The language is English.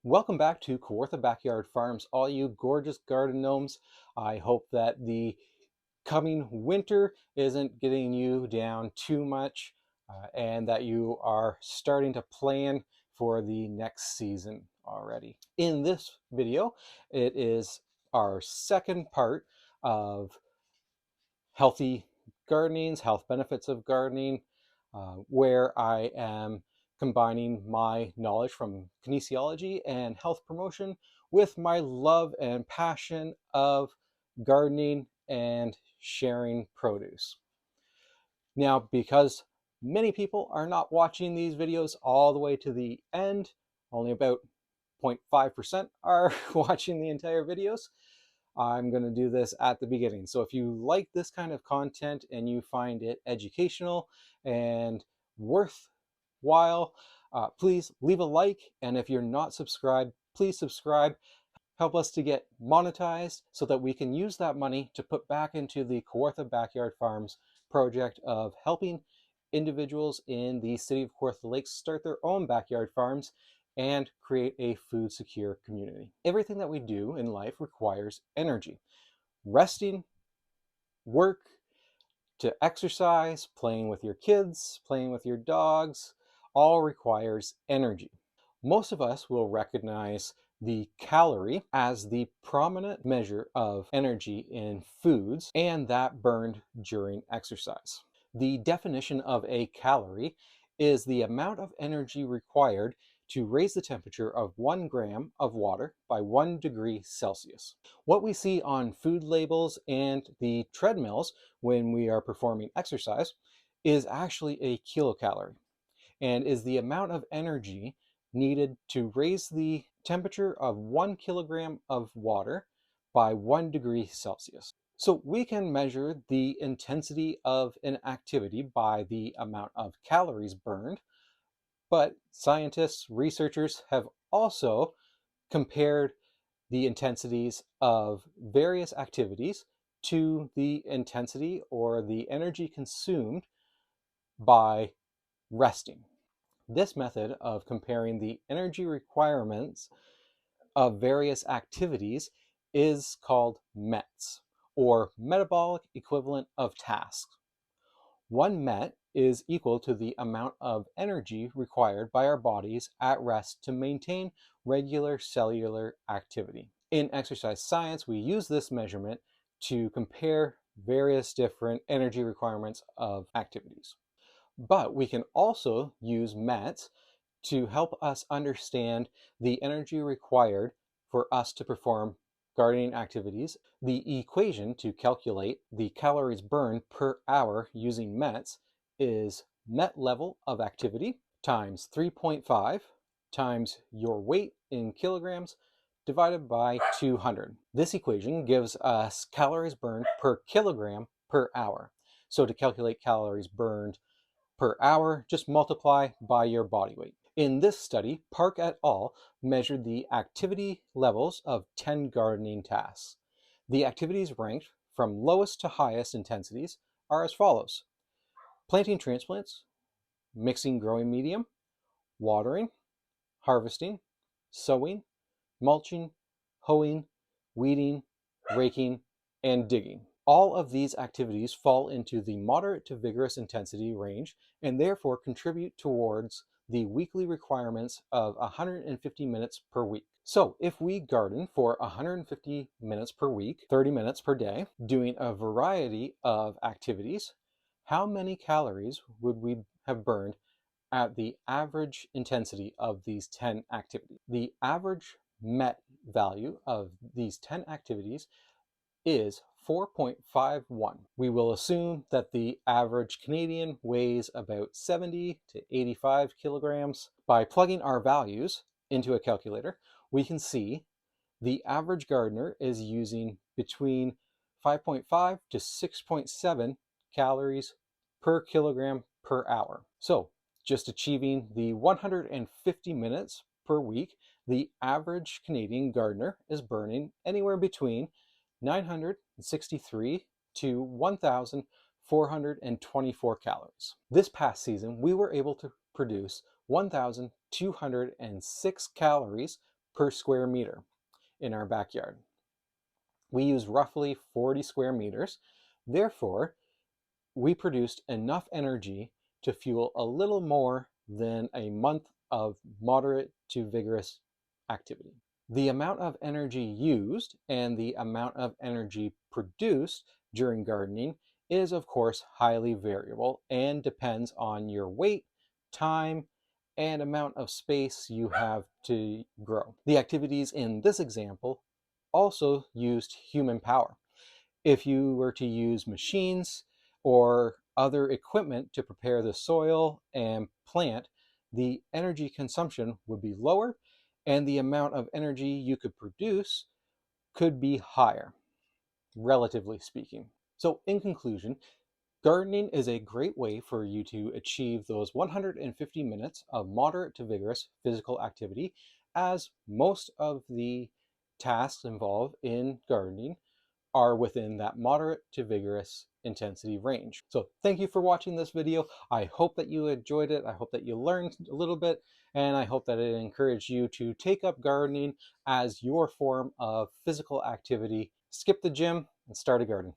Welcome back to Kawartha Backyard Farms, all you gorgeous garden gnomes. I hope that the coming winter isn't getting you down too much and that you are starting to plan for the next season already. In this video, it is our second part of healthy gardenings, health benefits of gardening, where I am combining my knowledge from kinesiology and health promotion with my love and passion of gardening and sharing produce. Now, because many people are not watching these videos all the way to the end, only about 0.5% are watching the entire videos. I'm going to do this at the beginning. So if you like this kind of content and you find it educational and worthwhile, please leave a like. And if you're not subscribed, please subscribe. Help us to get monetized so that we can use that money to put back into the Kawartha Backyard Farms project of helping individuals in the city of Kawartha Lakes start their own backyard farms and create a food secure community. Everything that we do in life requires energy. Resting, work, to exercise, playing with your kids, playing with your dogs, all requires energy. Most of us will recognize the calorie as the prominent measure of energy in foods and that burned during exercise. The definition of a calorie is the amount of energy required to raise the temperature of 1 gram of water by 1 degree Celsius. What we see on food labels and the treadmills when we are performing exercise is actually a kilocalorie and is the amount of energy needed to raise the temperature of 1 kilogram of water by 1 degree Celsius. So we can measure the intensity of an activity by the amount of calories burned, but scientists, researchers have also compared the intensities of various activities to the intensity or the energy consumed by resting. This method of comparing the energy requirements of various activities is called METs, or metabolic equivalent of tasks. 1 MET is equal to the amount of energy required by our bodies at rest to maintain regular cellular activity. In exercise science, we use this measurement to compare various different energy requirements of activities. But we can also use METs to help us understand the energy required for us to perform gardening activities. The equation to calculate the calories burned per hour using METs is MET level of activity times 3.5 times your weight in kilograms divided by 200. This equation gives us calories burned per kilogram per hour. So to calculate calories burned per hour, just multiply by your body weight. In this study, Park et al. Measured the activity levels of 10 gardening tasks. The activities ranked from lowest to highest intensities are as follows: planting transplants, mixing growing medium, watering, harvesting, sowing, mulching, hoeing, weeding, raking, and digging. All of these activities fall into the moderate to vigorous intensity range and therefore contribute towards the weekly requirements of 150 minutes per week. So if we garden for 150 minutes per week, 30 minutes per day, doing a variety of activities, how many calories would we have burned at the average intensity of these 10 activities? The average MET value of these 10 activities is 4.51. We will assume that the average Canadian weighs about 70 to 85 kilograms. By plugging our values into a calculator, we can see the average gardener is using between 5.5 to 6.7 calories per kilogram per hour. So just achieving the 150 minutes per week, the average Canadian gardener is burning anywhere between 963 to 1,424 calories. This past season, we were able to produce 1,206 calories per square meter in our backyard. We use roughly 40 square meters. Therefore, we produced enough energy to fuel a little more than a month of moderate to vigorous activity. The amount of energy used and the amount of energy produced during gardening is, of course, highly variable and depends on your weight, time, and amount of space you have to grow. The activities in this example also used human power. If you were to use machines or other equipment to prepare the soil and plant, the energy consumption would be lower and the amount of energy you could produce could be higher, relatively speaking. So in conclusion, gardening is a great way for you to achieve those 150 minutes of moderate to vigorous physical activity, as most of the tasks involved in gardening are within that moderate to vigorous intensity range. So thank you for watching this video. I hope that you enjoyed it. I hope that you learned a little bit, and I hope that it encouraged you to take up gardening as your form of physical activity. Skip the gym and start a garden.